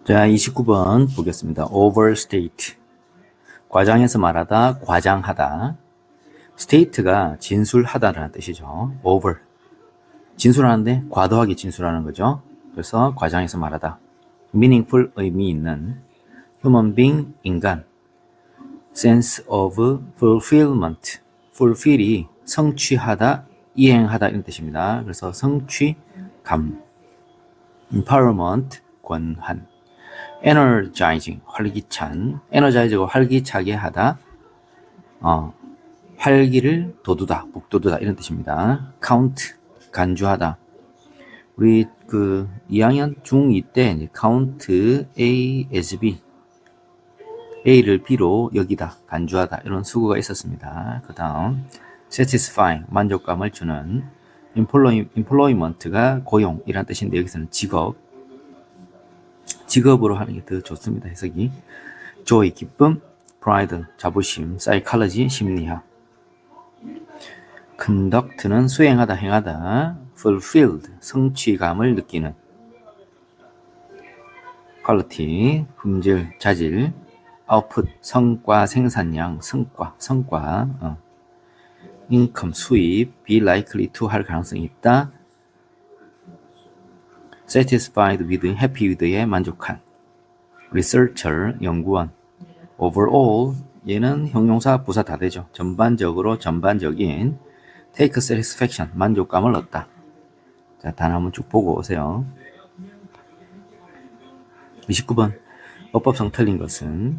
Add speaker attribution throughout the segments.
Speaker 1: 자, 29번 보겠습니다. overstate. 과장해서 말하다, 과장하다. state가 진술하다라는 뜻이죠. over. 진술하는데 과도하게 진술하는 거죠. 그래서 과장해서 말하다. meaningful, 의미 있는. human being, 인간. sense of fulfillment. fulfill이 성취하다, 이행하다 이런 뜻입니다. 그래서 성취감. empowerment, 권한. energizing, 활기찬. energize가 활기차게 하다. 활기를 돋우다, 북돋우다 이런 뜻입니다. count, 간주하다. 우리 2학년 중2 때 count A as B, A를 B로 여기다, 간주하다 이런 수구가 있었습니다. 그 다음 satisfying, 만족감을 주는. employment가 고용이란 뜻인데 여기서는 직업으로 하는 게 더 좋습니다. 해석이. joy, 기쁨. pride, 자부심. psychology, 심리학. conduct는 수행하다, 행하다. fulfilled, 성취감을 느끼는. quality, 품질, 자질. output, 성과, 생산량, 성과. income, 수입. be likely to 할 가능성이 있다. satisfied with, happy with에 만족한. researcher, 연구원. overall, 얘는 형용사 부사 다 되죠. 전반적으로, 전반적인. take satisfaction, 만족감을 얻다. 자, 단어 한번 쭉 보고 오세요. 29번, 어법성 틀린 것은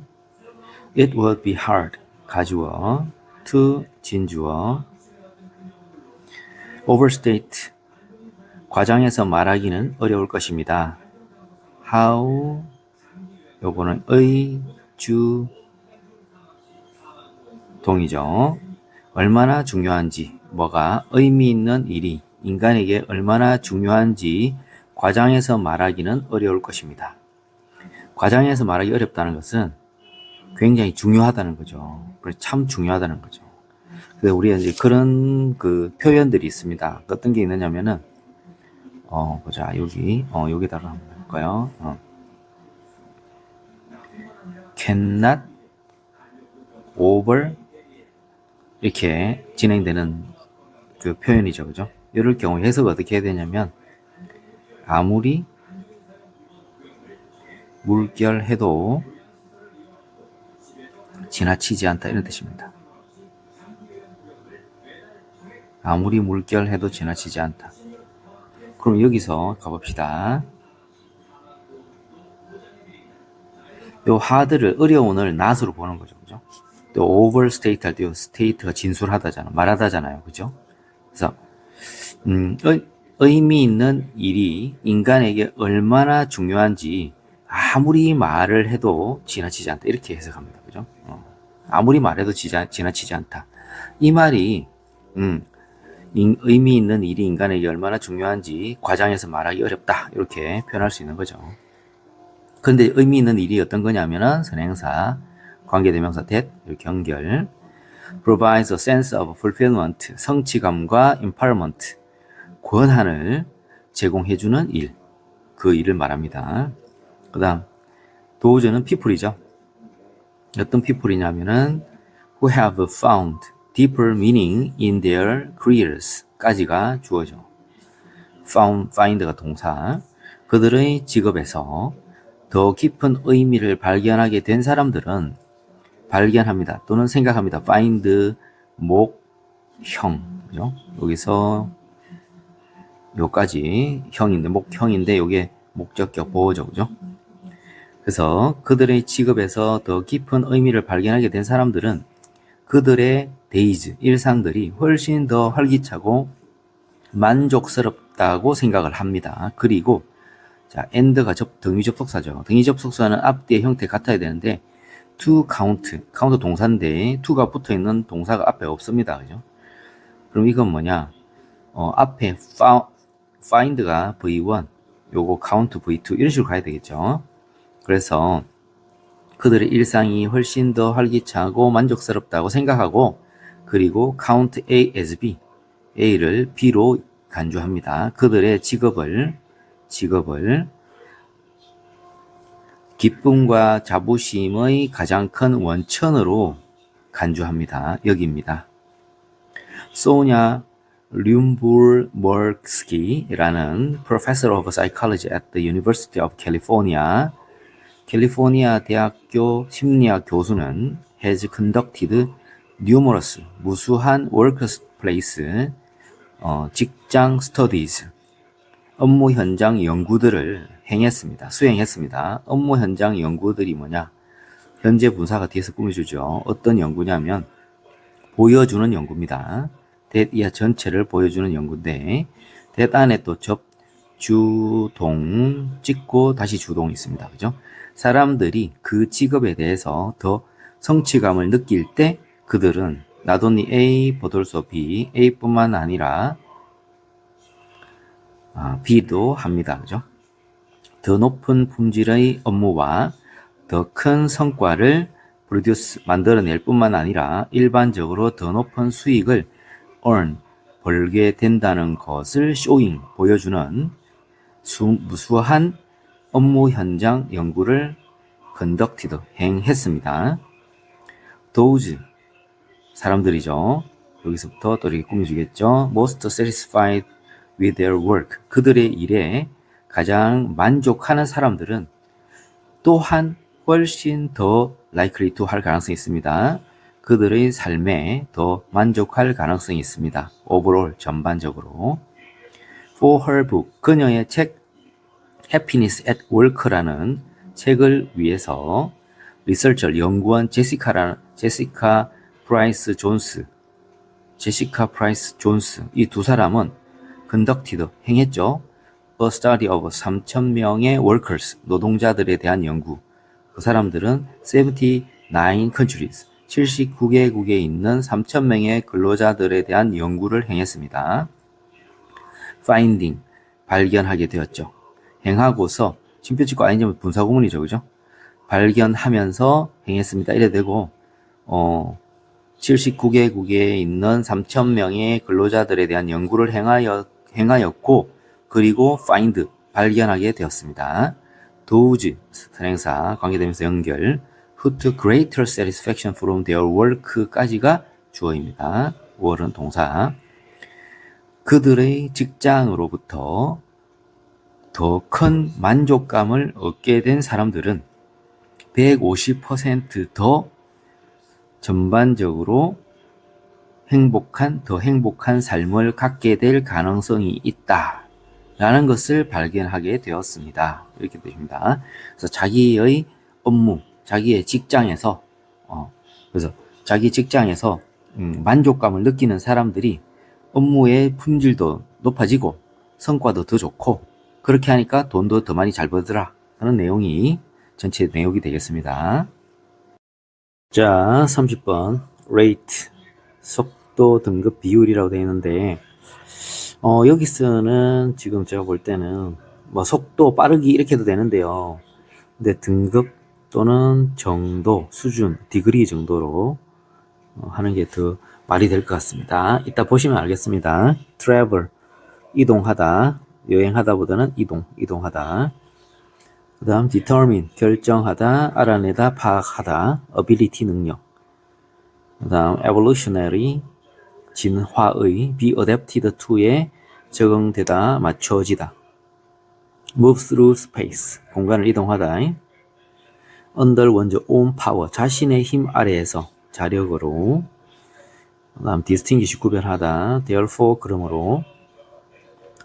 Speaker 1: it would be hard, 가주어. to, 진주어. overstate, 과장해서 말하기는 어려울 것입니다. how, 요거는 의, 주, 동이죠. 얼마나 중요한지, 뭐가 의미 있는 일이 인간에게 얼마나 중요한지 과장해서 말하기는 어려울 것입니다. 과장해서 말하기 어렵다는 것은 굉장히 중요하다는 거죠. 참 중요하다는 거죠. 그래서 우리가 이제 그런 표현들이 있습니다. 어떤 게 있느냐면은 보자. 여기다가 한번 볼까요? cannot over 이렇게 진행되는 그 표현이죠. 그죠? 이럴 경우 해석을 어떻게 해야 되냐면 아무리 물결해도 지나치지 않다 이런 뜻입니다. 아무리 물결해도 지나치지 않다. 그럼 여기서 가봅시다. 요 hard를 어려운을 not으로 보는 거죠. 그죠? 또 overstate 할 때 요 state가 진술하다잖아. 말하다잖아요. 그죠? 그래서 의미 있는 일이 인간에게 얼마나 중요한지 아무리 말을 해도 지나치지 않다. 이렇게 해석합니다. 그죠? 아무리 말해도 지나치지 않다. 이 말이 의미 있는 일이 인간에게 얼마나 중요한지 과장해서 말하기 어렵다. 이렇게 표현할 수 있는 거죠. 그런데 의미 있는 일이 어떤 거냐면은 선행사, 관계대명사 that, 이렇게 연결. provides a sense of fulfillment, 성취감과 empowerment, 권한을 제공해주는 일. 그 일을 말합니다. 그 다음, thouse는 people이죠. 어떤 people이냐면은 who have found deeper meaning in their careers 까지가 주어져. find가 동사. 그들의 직업에서 더 깊은 의미를 발견하게 된 사람들은 발견합니다. 또는 생각합니다. find, 목형. 그죠? 여기서 요까지 형인데, 목형인데, 요게 목적격 보호죠. 그죠? 그래서 그들의 직업에서 더 깊은 의미를 발견하게 된 사람들은 그들의 days, 일상들이 훨씬 더 활기차고 만족스럽다고 생각을 합니다. 그리고 자, and가 등위 접속사죠. 등위 접속사는 앞뒤의 형태 같아야 되는데 to count 동사인데 to가 붙어있는 동사가 앞에 없습니다. 그죠? 그럼 이건 뭐냐? 앞에 find가 V1, 요거 count V2 이런 식으로 가야 되겠죠. 그래서 그들의 일상이 훨씬 더 활기차고 만족스럽다고 생각하고 그리고 count A as B, A를 B로 간주합니다. 그들의 직업을 기쁨과 자부심의 가장 큰 원천으로 간주합니다. 여기입니다. 소냐 륜부르머스키라는 Professor of Psychology at the University of California, 캘리포니아 대학교 심리학 교수는 has conducted numerous 무수한 workplace 직장 studies 업무 현장 연구들을 수행했습니다. 업무 현장 연구들이 뭐냐? 현재 분사가 뒤에서 꾸며주죠. 어떤 연구냐면 보여주는 연구입니다. that 이하 전체를 보여주는 연구인데 that 안에 또 주동 찍고 다시 주동이 있습니다. 그죠? 사람들이 그 직업에 대해서 더 성취감을 느낄 때 그들은 not only A but also B, A뿐만 아니라 B도 합니다. 그죠? 더 높은 품질의 업무와 더 큰 성과를 만들어낼 뿐만 아니라 일반적으로 더 높은 수익을 벌게 된다는 것을 보여주는 무수한 업무 현장 연구를 행했습니다. Those 사람들이죠. 여기서부터 또 이렇게 꾸며주겠죠. Most satisfied with their work. 그들의 일에 가장 만족하는 사람들은 또한 훨씬 더 likely to 할 가능성이 있습니다. 그들의 삶에 더 만족할 가능성이 있습니다. overall 전반적으로. For her book 그녀의 책 Happiness at Work라는 책을 위해서 리서처 연구원 제시카 프라이스 존스 이 두 사람은 conducted 행했죠. A study of 3,000명의 workers 노동자들에 대한 연구. 그 사람들은 79 countries 79개국에 있는 3,000명의 근로자들에 대한 연구를 행했습니다. Finding 발견하게 되었죠. 행하고서 심표 찍고 아니면 분사구문이죠. 그죠? 발견하면서 행했습니다. 이래 되고 79개국에 있는 3,000명의 근로자들에 대한 연구를 행하였고 그리고 find 발견하게 되었습니다. those 선행사 관계대명사 연결 who took greater satisfaction from their work까지가 주어입니다. 월은 동사. 그들의 직장으로부터 더 큰 만족감을 얻게 된 사람들은 150% 전반적으로 더 행복한 삶을 갖게 될 가능성이 있다. 라는 것을 발견하게 되었습니다. 이렇게 됩니다. 그래서 자기의 업무, 자기의 직장에서, 그래서 자기 직장에서 만족감을 느끼는 사람들이 업무의 품질도 높아지고 성과도 더 좋고 그렇게 하니까 돈도 더 많이 잘 벌더라 하는 내용이 전체 내용이 되겠습니다. 자, 30번 rate 속도 등급 비율이라고 되어 있는데 여기서는 지금 제가 볼 때는 뭐 속도 빠르기 이렇게 해도 되는데요. 근데 등급 또는 정도, 수준, 디그리 정도로 하는 게 더 말이 될 것 같습니다. 이따 보시면 알겠습니다. travel 이동하다, 여행하다보다는 이동하다. 그 다음 determine 결정하다, 알아내다, 파악하다, ability 능력. 그 다음 evolutionary 진화의, be adapted to에 적응되다, 맞춰지다. move through space 공간을 이동하다. under one's own power 자신의 힘 아래에서 자력으로. 그 다음 distinguish 구별하다, therefore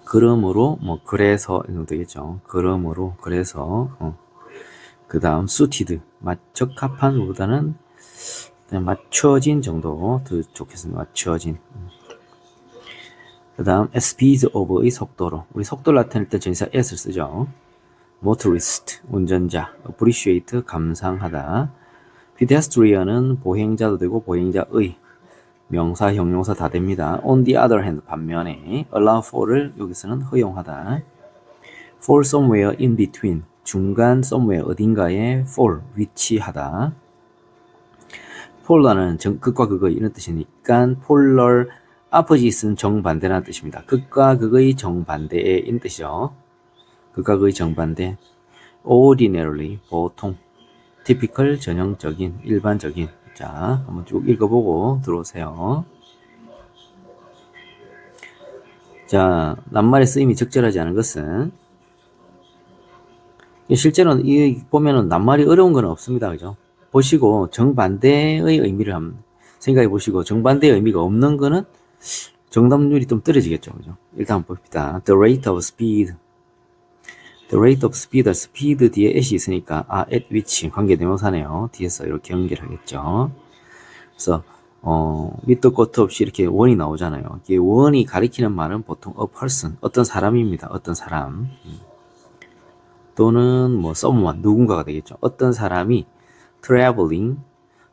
Speaker 1: 그러므로 뭐 그래서 이런 되겠죠. 그러므로 그래서 그 다음 suited 적합한 보다는 맞춰진 정도 더 좋겠습니다. 맞춰진. 그 다음 speed of의 속도로 우리 속도를 나타낼 때 전치사 s를 쓰죠. motorist 운전자, appreciate 감상하다. pedestrian은 보행자도 되고 보행자의 명사, 형용사 다 됩니다. on the other hand 반면에 allow for를 여기서는 허용하다. for somewhere in between 중간 somewhere 어딘가에 for 위치하다. 폴라는 극과 극의 이런 뜻이니까 polar opposite는 정반대라는 뜻입니다. 극과 극의 정반대의 이런 뜻이죠. 극과 극의 정반대. ordinarily, 보통, typical, 전형적인, 일반적인. 자, 한번 쭉 읽어보고 들어오세요. 자, 낱말의 쓰임이 적절하지 않은 것은 실제로는 이 보면은 낱말이 어려운 건 없습니다. 그죠? 보시고 정반대의 의미를 한번 생각해 보시고 정반대의 의미가 없는 거는 정답률이 좀 떨어지겠죠. 그죠? 일단 한번 봅시다. The rate of speed. The rate of speed. speed 뒤에 at이 있으니까 at which 관계대명사네요. 뒤에서 이렇게 연결하겠죠. 그래서 밑도 끝도 없이 이렇게 원이 나오잖아요. 이게 원이 가리키는 말은 보통 a person, 어떤 사람입니다. 어떤 사람. 또는 뭐 someone, 누군가가 되겠죠. 어떤 사람이 traveling,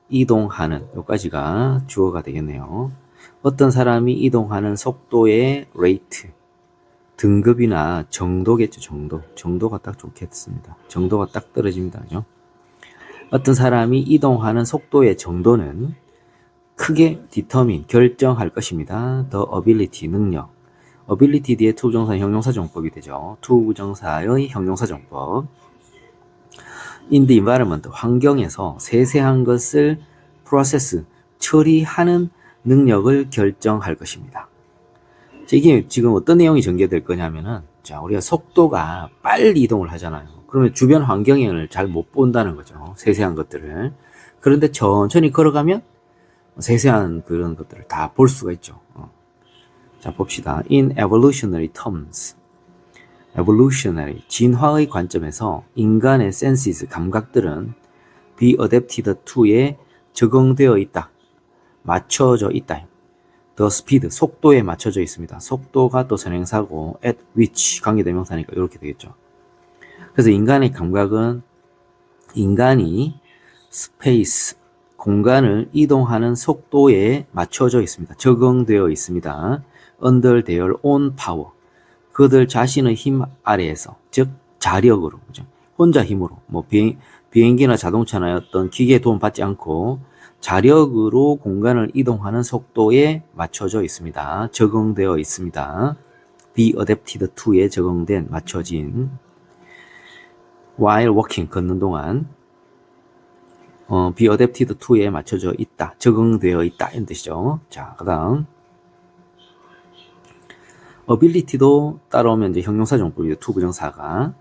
Speaker 1: 이동하는, 여기까지가 주어가 되겠네요. 어떤 사람이 이동하는 속도의 rate, 등급이나 정도겠죠. 정도가 딱 좋겠습니다. 정도가 딱 떨어집니다. 그죠? 어떤 사람이 이동하는 속도의 정도는 크게 determine, 결정할 것입니다. the ability, 능력. ability 뒤에 투부정사 형용사정법이 되죠. 투부정사의 형용사정법. in the environment, 환경에서 세세한 것을 process, 처리하는 능력을 결정할 것입니다. 이게 지금 어떤 내용이 전개될 거냐면은, 자, 우리가 속도가 빨리 이동을 하잖아요. 그러면 주변 환경을 잘 못 본다는 거죠. 세세한 것들을. 그런데 천천히 걸어가면 세세한 그런 것들을 다 볼 수가 있죠. 자, 봅시다. In evolutionary terms, evolutionary, 진화의 관점에서 인간의 senses, 감각들은 be adapted to에 적응되어 있다. 맞춰져 있다. The speed, 속도에 맞춰져 있습니다. 속도가 또 선행사고 at which 관계대명사니까 이렇게 되겠죠. 그래서 인간의 감각은 인간이 space, 공간을 이동하는 속도에 맞춰져 있습니다. 적응되어 있습니다. under their own power, 그들 자신의 힘 아래에서, 즉 자력으로, 그죠? 혼자 힘으로, 뭐 비행기나 자동차나 어떤 기계에 도움 받지 않고 자력으로 공간을 이동하는 속도에 맞춰져 있습니다. 적응되어 있습니다. be adapted to에 적응된, 맞춰진. while walking, 걷는 동안 be adapted to에 맞춰져 있다, 적응되어 있다 이런 뜻이죠. 자, 그 다음 ability도 따라오면 이제 형용사 정법이죠. to 부정사가.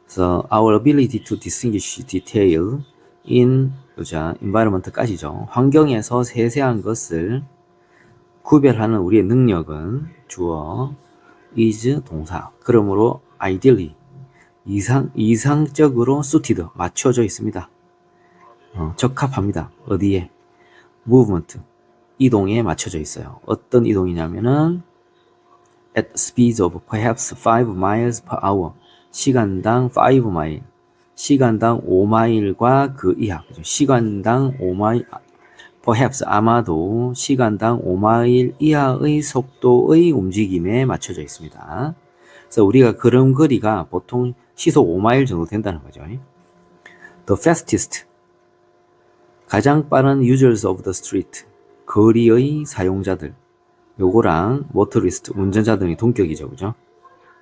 Speaker 1: 그래서 our ability to distinguish detail in environment까지죠. 환경에서 세세한 것을 구별하는 우리의 능력은 주어 is 동사. 그러므로 ideally, 이상적으로 suited, 맞춰져 있습니다. 적합합니다. 어디에? movement, 이동에 맞춰져 있어요. 어떤 이동이냐면은 at speeds of perhaps 5 miles per hour, 시간당 5 mile, 시간당 5마일과 그 이하, 시간당 5마일, perhaps 아마도 시간당 5마일 이하의 속도의 움직임에 맞춰져 있습니다. 그래서 우리가 걸음거리가 보통 시속 5마일 정도 된다는 거죠. The fastest, 가장 빠른 users of the street, 거리의 사용자들, 요거랑 motorist, 운전자 등이 동격이죠. 그죠?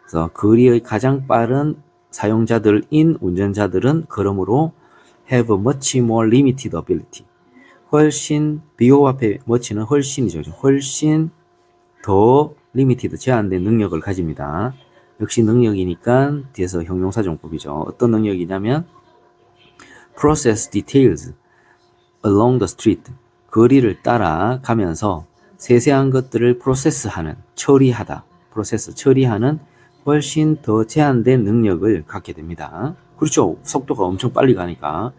Speaker 1: 그래서 거리의 가장 빠른 사용자들인 운전자들은 그러므로 have much more limited ability, 훨씬, 비교 앞에 much는 훨씬이죠. 훨씬 더 limited, 제한된 능력을 가집니다. 역시 능력이니까 뒤에서 형용사 정법이죠. 어떤 능력이냐면 process details along the street, 거리를 따라 가면서 세세한 것들을 프로세스하는, 처리하다, 프로세스, 처리하는 훨씬 더 제한된 능력을 갖게 됩니다. 그렇죠. 속도가 엄청 빨리 가니까.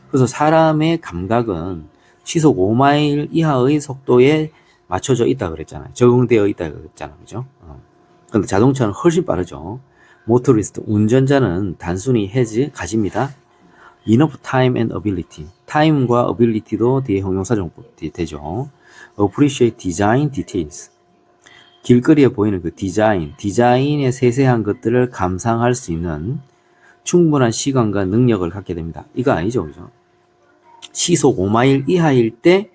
Speaker 1: 그래서 사람의 감각은 시속 5마일 이하의 속도에 맞춰져 있다 그랬잖아요. 적응되어 있다 그랬잖아요. 그죠? 근데 자동차는 훨씬 빠르죠. 모토리스트, 운전자는 단순히 has, 가집니다. enough time and ability, time과 ability도 뒤에 형용사 정법이 되죠. appreciate design details, 길거리에 보이는 그 디자인의 세세한 것들을 감상할 수 있는 충분한 시간과 능력을 갖게 됩니다. 이거 아니죠, 그죠? 시속 5마일 이하일 때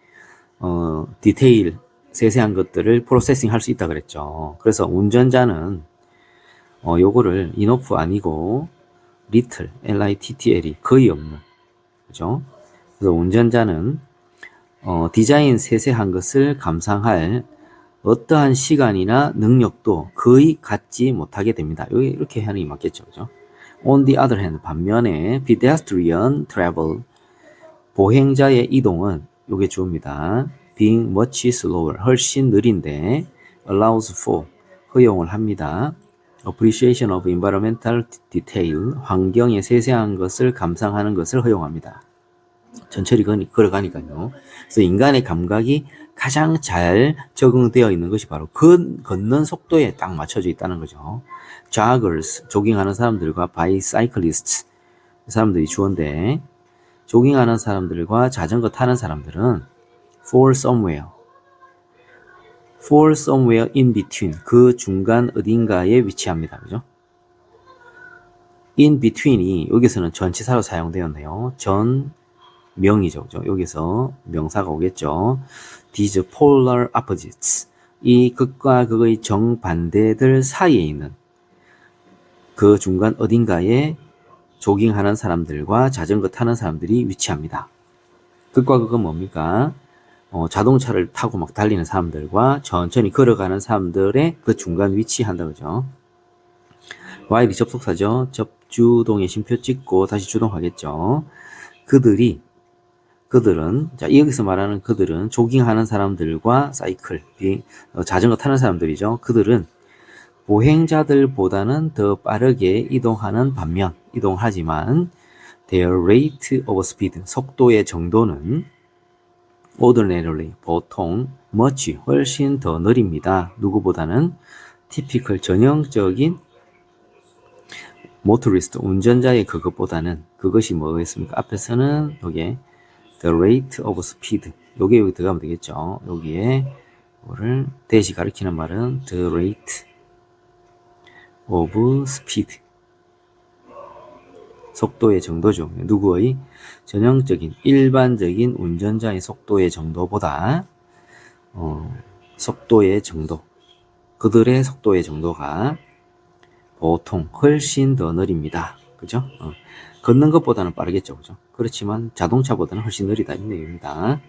Speaker 1: 디테일, 세세한 것들을 프로세싱 할 수 있다 그랬죠. 그래서 운전자는 요거를 enough 아니고 little, littl이 거의 없는, 그죠? 그래서 운전자는 디자인 세세한 것을 감상할 어떠한 시간이나 능력도 거의 갖지 못하게 됩니다. 여기 이렇게 하는 게 맞겠죠, 그죠? On the other hand, 반면에 pedestrian travel, 보행자의 이동은 요게 주어입니다. being much slower, 훨씬 느린데 allows for, 허용을 합니다. appreciation of environmental detail, 환경의 세세한 것을 감상하는 것을 허용합니다. 천천히 걸어가니까요. 그래서 인간의 감각이 가장 잘 적응되어 있는 것이 바로 걷는 속도에 딱 맞춰져 있다는 거죠. joggers, 조깅하는 사람들과 bicyclists, 사람들이 주어인데 조깅하는 사람들과 자전거 타는 사람들은 for somewhere in between, 그 중간 어딘가에 위치합니다. 그죠? in between이 여기서는 전치사로 사용되었네요. 전 명이죠. 그죠? 여기서 명사가 오겠죠. These polar opposites, 이 극과 극의 정반대들 사이에 있는 그 중간 어딘가에 조깅하는 사람들과 자전거 타는 사람들이 위치합니다. 극과 극은 뭡니까? 자동차를 타고 막 달리는 사람들과 천천히 걸어가는 사람들의 그 중간 위치한다, 그죠? while이 접속사죠. 접주동에 쉼표 찍고 다시 주동하겠죠. 그들은, 자, 여기서 말하는 그들은 조깅하는 사람들과 사이클, 자전거 타는 사람들이죠. 그들은 보행자들보다는 더 빠르게 이동하지만 their rate of speed, 속도의 정도는 ordinarily, 보통 much, 훨씬 더 느립니다. 누구보다는 typical, 전형적인 motorist, 운전자의 그것이 뭐겠습니까? 앞에서는 여기에 the rate of speed, 요게 여기 들어가면 되겠죠. 여기에 뭐를 대시 가리키는 말은 the rate of speed, 속도의 정도죠. 누구의? 전형적인 일반적인 운전자의 속도의 정도보다 속도의 정도, 그들의 속도의 정도가 보통 훨씬 더 느립니다. 그죠? 걷는 것보다는 빠르겠죠. 그죠? 그렇지만 자동차보다는 훨씬 느리다 이 얘기입니다.